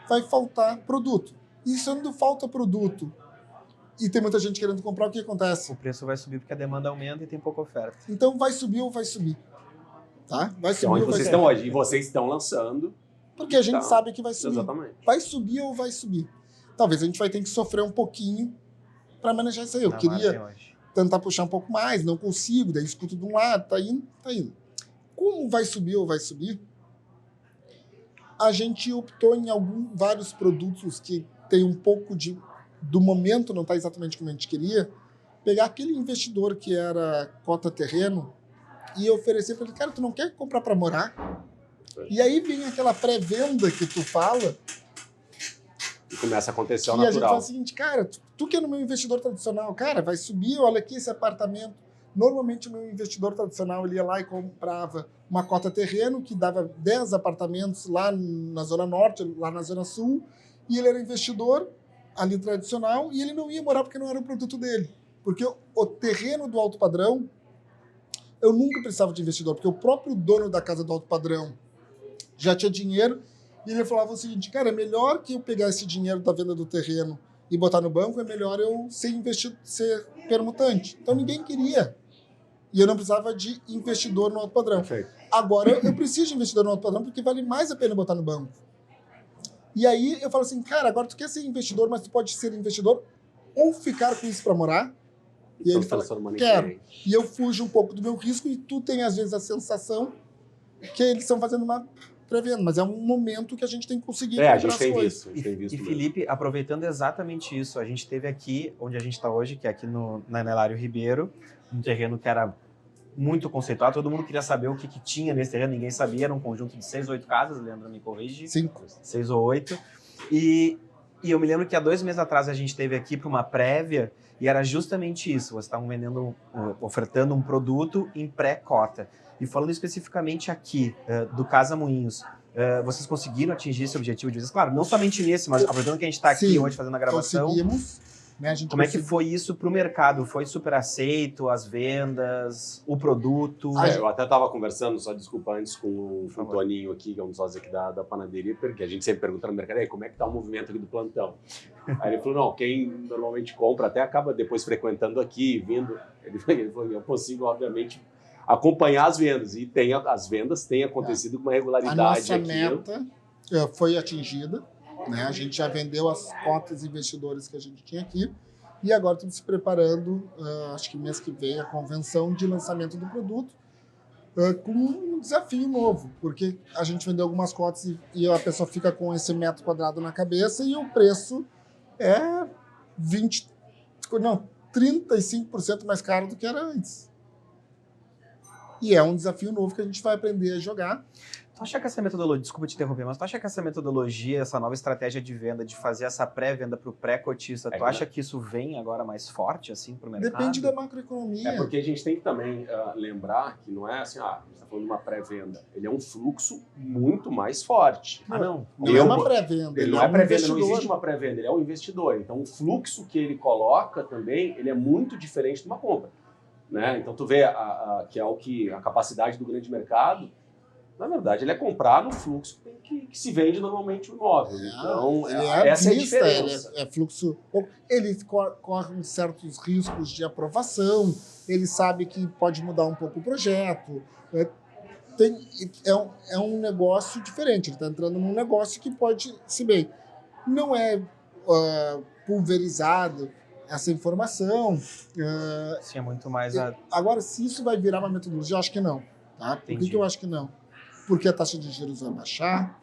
vai faltar produto. E quando falta produto e tem muita gente querendo comprar, o que acontece? O preço vai subir porque a demanda aumenta e tem pouca oferta. Então vai subir ou vai subir. Tá? Vai subir onde ou vai vocês subir. Estão hoje. E vocês estão lançando. Porque a gente sabe que vai subir. Exatamente. Vai subir ou vai subir. Talvez a gente vai ter que sofrer um pouquinho para manejar isso aí. Eu queria tentar puxar um pouco mais, não consigo, daí escuto de um lado, tá indo. Como vai subir ou vai subir? A gente optou em vários produtos que tem um pouco do momento, não está exatamente como a gente queria, pegar aquele investidor que era cota terreno e oferecer para ele, cara, tu não quer comprar para morar? E aí vem aquela pré-venda que tu fala. E começa a acontecer o natural. E a gente fala o seguinte, cara, tu que é no meu investidor tradicional, cara, vai subir, olha aqui esse apartamento. Normalmente o meu investidor tradicional ele ia lá e comprava uma cota terreno que dava 10 apartamentos lá na Zona Norte, lá na Zona Sul, e ele era investidor ali tradicional e ele não ia morar porque não era o produto dele. Porque o terreno do alto padrão, eu nunca precisava de investidor, porque o próprio dono da casa do alto padrão já tinha dinheiro e ele falava o seguinte, cara, é melhor que eu pegar esse dinheiro da venda do terreno e botar no banco, é melhor eu ser permutante. Então ninguém queria. E eu não precisava de investidor no alto padrão. Perfeito. Agora eu preciso de investidor no alto padrão porque vale mais a pena botar no banco. E aí eu falo assim, cara, agora tu quer ser investidor, mas tu pode ser investidor ou ficar com isso para morar. E aí ele fala, quero. E eu fujo um pouco do meu risco e tu tem às vezes a sensação que eles estão fazendo uma pré-venda, mas é um momento que a gente tem que conseguir. A gente tem visto. E Felipe, aproveitando exatamente isso, a gente teve aqui, onde a gente está hoje, que é aqui na Nelário Ribeiro, um terreno que era muito conceituado, todo mundo queria saber o que tinha nesse terreno, ninguém sabia, era um conjunto de 6 ou 8 casas, Leandro me corrige. 5. 6 ou 8. E E eu me lembro que há 2 meses atrás a gente esteve aqui para uma prévia e era justamente isso. Vocês estavam ofertando um produto em pré-cota. E falando especificamente aqui do Casa Moinhos, vocês conseguiram atingir esse objetivo de vocês? Claro, não somente nesse, mas aproveitando que a gente está aqui hoje fazendo a gravação. Conseguimos. Né, como é que foi isso para o mercado? Foi super aceito, as vendas, o produto? Eu até estava conversando, só desculpa antes, com o Toninho aqui, que é um sócio aqui da panaderia, porque a gente sempre pergunta no mercado, como é que está o movimento aqui do plantão? Aí ele falou, não, quem normalmente compra até acaba depois frequentando aqui, vindo. Ele falou, eu consigo, obviamente, acompanhar as vendas. E as vendas têm acontecido com uma regularidade. A nossa meta foi atingida. Né? A gente já vendeu as cotas investidores que a gente tinha aqui e agora estamos se preparando, acho que mês que vem, a convenção de lançamento do produto com um desafio novo, porque a gente vendeu algumas cotas e a pessoa fica com esse metro quadrado na cabeça e o preço é 35% mais caro do que era antes. E é um desafio novo que a gente vai aprender a jogar. Tu acha que essa metodologia, desculpa te interromper, mas tu acha que essa metodologia, essa nova estratégia de venda, de fazer essa pré-venda para o pré-cotista, tu acha que isso vem agora mais forte assim para o mercado? Depende da macroeconomia. Porque a gente tem que também lembrar que não é assim, a gente está falando de uma pré-venda, ele é um fluxo muito mais forte. Não é uma pré-venda. Ele não é pré-venda, não existe uma pré-venda, ele é um investidor. Então o fluxo que ele coloca também, ele é muito diferente de uma compra. Né? Então tu vê que é a capacidade do grande mercado. Na verdade, ele é comprar no fluxo que se vende normalmente o imóvel. Então, essa é a diferença. É fluxo. Ele corre certos riscos de aprovação, ele sabe que pode mudar um pouco o projeto. É um negócio diferente. Ele está entrando num negócio que pode, se bem, não é pulverizado essa informação. Sim, é muito mais. Agora, se isso vai virar uma metodologia, eu acho que não. Tá? Por que eu acho que não? Porque a taxa de juros vai baixar,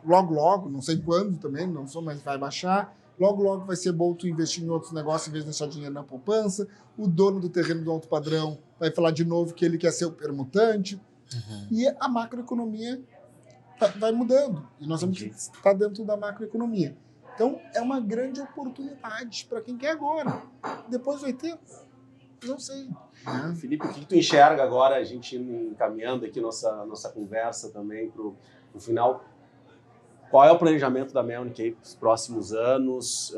logo, não sei quando também, não sou, mas vai baixar, logo vai ser bom tu investir em outros negócios em vez de deixar dinheiro na poupança, o dono do terreno do alto padrão vai falar de novo que ele quer ser o permutante, e a macroeconomia vai mudando, e nós vamos estar dentro da macroeconomia. Então, é uma grande oportunidade para quem quer agora. Depois vai ter... Não sei. Felipe, o que tu enxerga agora, a gente encaminhando aqui nossa conversa também para o final? Qual é o planejamento da Melnick aí para os próximos anos?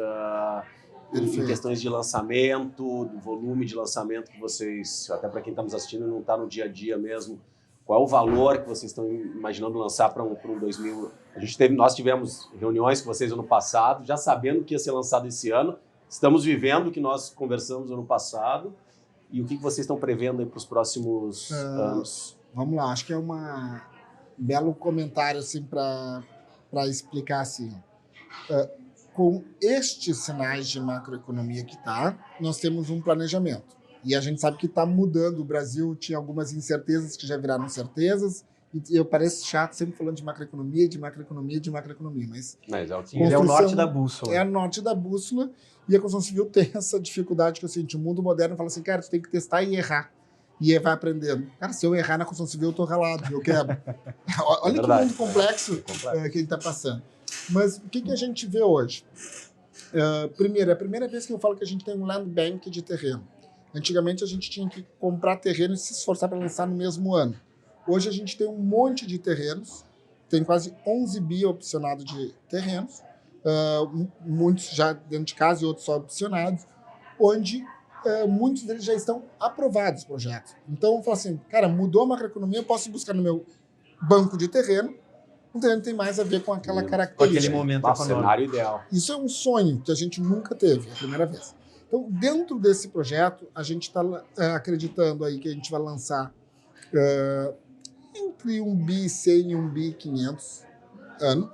Em questões de lançamento, do volume de lançamento que vocês, até para quem está nos assistindo e não está no dia a dia mesmo, qual é o valor que vocês estão imaginando lançar para um 2000? Nós tivemos reuniões com vocês ano passado, já sabendo que ia ser lançado esse ano. Estamos vivendo o que nós conversamos ano passado. E o que vocês estão prevendo aí para os próximos anos? Vamos lá, acho que é um belo comentário assim, para explicar assim. Com estes sinais de macroeconomia que nós temos um planejamento. E a gente sabe que está mudando. O Brasil tinha algumas incertezas que já viraram certezas. E eu pareço chato sempre falando de macroeconomia, mas é o norte da bússola. É o norte da bússola. E a construção civil tem essa dificuldade que eu sinto. O mundo moderno fala assim, cara, tu tem que testar e errar. E vai aprendendo. Cara, se eu errar na construção civil, eu tô ralado, eu quebro. Olha que mundo complexo que ele está passando. Mas o que a gente vê hoje? Primeiro, é a primeira vez que eu falo que a gente tem um land bank de terreno. Antigamente a gente tinha que comprar terreno e se esforçar para lançar no mesmo ano. Hoje a gente tem um monte de terrenos, tem quase 11 bi opcionados de terrenos, muitos já dentro de casa e outros só opcionados, onde muitos deles já estão aprovados, projetos. Então, eu falo assim, cara, mudou a macroeconomia, eu posso buscar no meu banco de terreno, um terreno tem mais a ver com aquela característica. Com aquele momento econômico. Cenário ideal. Isso é um sonho que a gente nunca teve, é a primeira vez. Então, dentro desse projeto, a gente está acreditando aí que a gente vai lançar entre 1 bi 100 e 1 bi 500 ano.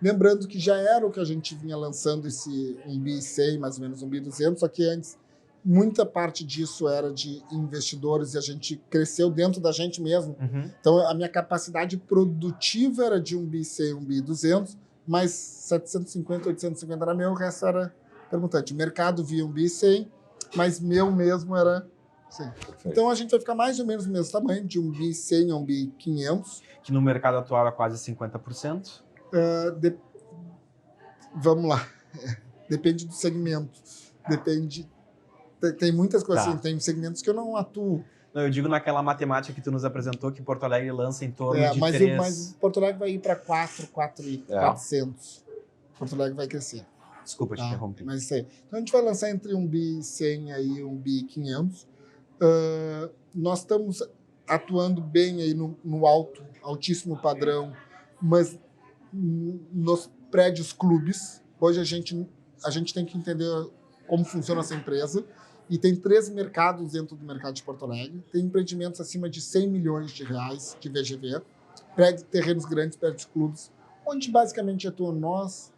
Lembrando que já era o que a gente vinha lançando esse 1 bi 100, mais ou menos 1 bi 200, só que antes muita parte disso era de investidores e a gente cresceu dentro da gente mesmo. Então a minha capacidade produtiva era de 1 bi 100, 1 bi 200, mas 750, 850 era meu, o resto era perguntante. O mercado via 1 bi 100, mas meu mesmo era... Sim. Então a gente vai ficar mais ou menos no mesmo tamanho, de 1 bi 100 a 1 bi 500. Que no mercado atual é quase 50%. Vamos lá. Depende do segmento. Depende... Tem muitas coisas Tá. assim. Tem segmentos que eu não atuo. Não, eu digo naquela matemática que tu nos apresentou, que Porto Alegre lança em torno de Mas 3... Porto Alegre vai ir para 4,400. Porto Alegre vai crescer. Desculpa, te Tá? interrompi. Mas isso aí. Então a gente vai lançar entre 1 bi 100 aí, 1 bi 500. Nós estamos atuando bem aí no altíssimo padrão, mas nos prédios clubes. Hoje a gente tem que entender como funciona essa empresa. E tem 3 mercados dentro do mercado de Porto Alegre. Tem empreendimentos acima de 100 milhões de reais de VGV, terrenos grandes, prédios clubes, onde basicamente atuam nós,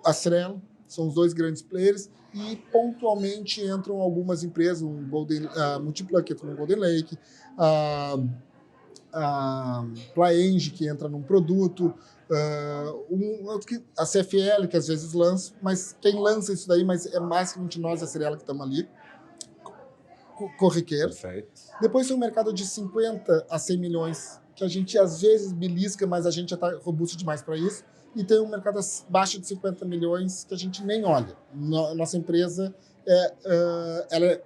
a Cirelo, são os 2 grandes players, e pontualmente entram algumas empresas, Multipla, que entra no Golden Lake, a Plaenge, que entra num produto, a CFL, que às vezes lança, mas quem lança isso daí, mas é basicamente nós, a Cirela, que estamos ali, corriqueiros. Perfeito. Depois tem um mercado de 50 a 100 milhões, que a gente às vezes belisca, mas a gente já está robusto demais para isso. E tem um mercado abaixo de 50 milhões que a gente nem olha. Nossa empresa ela é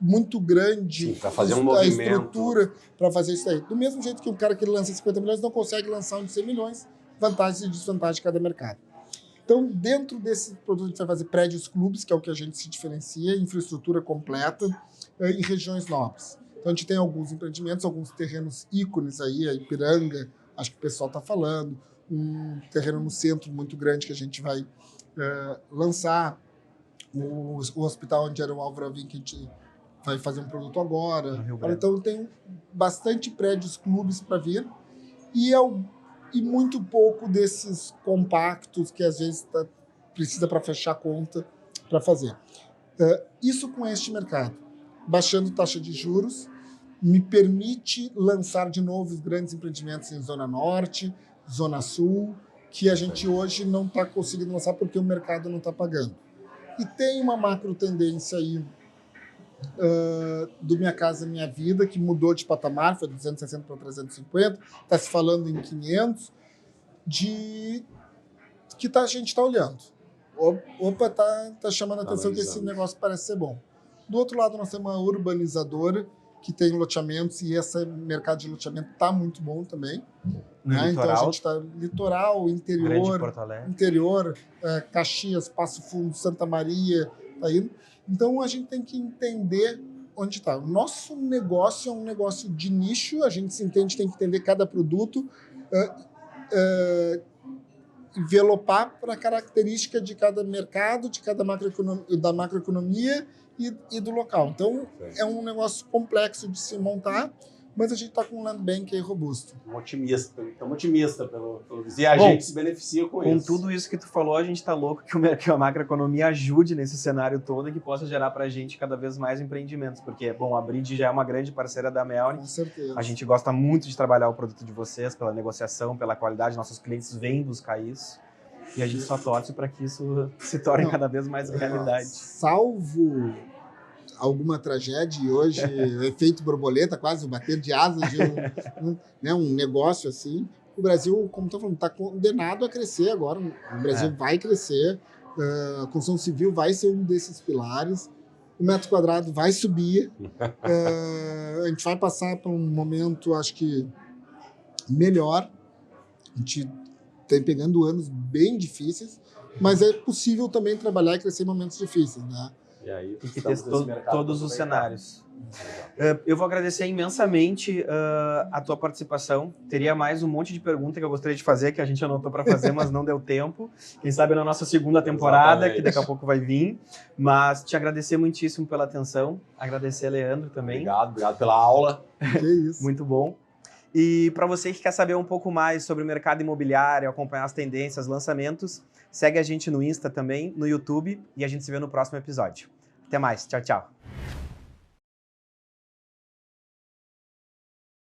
muito grande, para fazer um a movimento, estrutura para fazer isso aí. Do mesmo jeito que um cara que lança 50 milhões não consegue lançar um de 100 milhões, vantagens e desvantagens de cada mercado. Então, dentro desse produto, a gente vai fazer prédios clubes, que é o que a gente se diferencia, infraestrutura completa, em regiões nobres. Então, a gente tem alguns empreendimentos, alguns terrenos ícones aí, a Ipiranga, acho que o pessoal está falando, um terreno no centro muito grande que a gente vai lançar, o hospital onde era o Álvaro Avim, que a gente vai fazer um produto agora. Então, tem bastante prédios clubes para vir e muito pouco desses compactos que às vezes precisa para fechar a conta para fazer. Isso com este mercado, baixando taxa de juros, me permite lançar de novo os grandes empreendimentos em Zona Norte, Zona Sul, que a gente hoje não está conseguindo lançar porque o mercado não está pagando. E tem uma macro tendência aí do Minha Casa Minha Vida, que mudou de patamar, foi de 260 para 350, está se falando em 500, que a gente está olhando. Opa, tá chamando a atenção que esse negócio parece ser bom. Do outro lado, nós temos uma urbanizadora, que tem loteamentos, e esse mercado de loteamento está muito bom também. Né? Então, a gente está litoral, interior, Caxias, Passo Fundo, Santa Maria, tá indo. Então, a gente tem que entender onde está. O nosso negócio é um negócio de nicho, a gente se entende, tem que entender cada produto, envelopar para a característica de cada mercado, de cada macroeconomia e do local. Então, é um negócio complexo de se montar, mas a gente está com um land bank aí robusto. Estamos otimistas pelo e a gente se beneficia com isso. Com tudo isso que tu falou, a gente está louco que a macroeconomia ajude nesse cenário todo e que possa gerar para a gente cada vez mais empreendimentos, porque, bom, a Bridge já é uma grande parceira da Melnick. Com certeza. A gente gosta muito de trabalhar o produto de vocês, pela negociação, pela qualidade, nossos clientes vêm buscar isso. E a gente só torce para que isso se torne cada vez mais realidade. Salvo alguma tragédia, e hoje efeito borboleta, quase o bater de asas de um negócio assim. O Brasil, como estou falando, está condenado a crescer agora. O Brasil vai crescer, a construção civil vai ser um desses pilares, o metro quadrado vai subir, a gente vai passar por um momento, acho que, melhor. A gente está pegando anos bem difíceis, mas é possível também trabalhar e crescer em momentos difíceis, né? E aí, tem que ter todos os cenários. Eu vou agradecer imensamente a tua participação. Teria mais um monte de perguntas que eu gostaria de fazer, que a gente anotou para fazer, mas não deu tempo. Quem sabe na nossa segunda temporada, que daqui a pouco vai vir. Mas te agradecer muitíssimo pela atenção. Agradecer a Leandro também. Obrigado pela aula. Que isso. Muito bom. E para você que quer saber um pouco mais sobre o mercado imobiliário, acompanhar as tendências, lançamentos, segue a gente no Insta também, no YouTube, e a gente se vê no próximo episódio. Até mais. Tchau, tchau.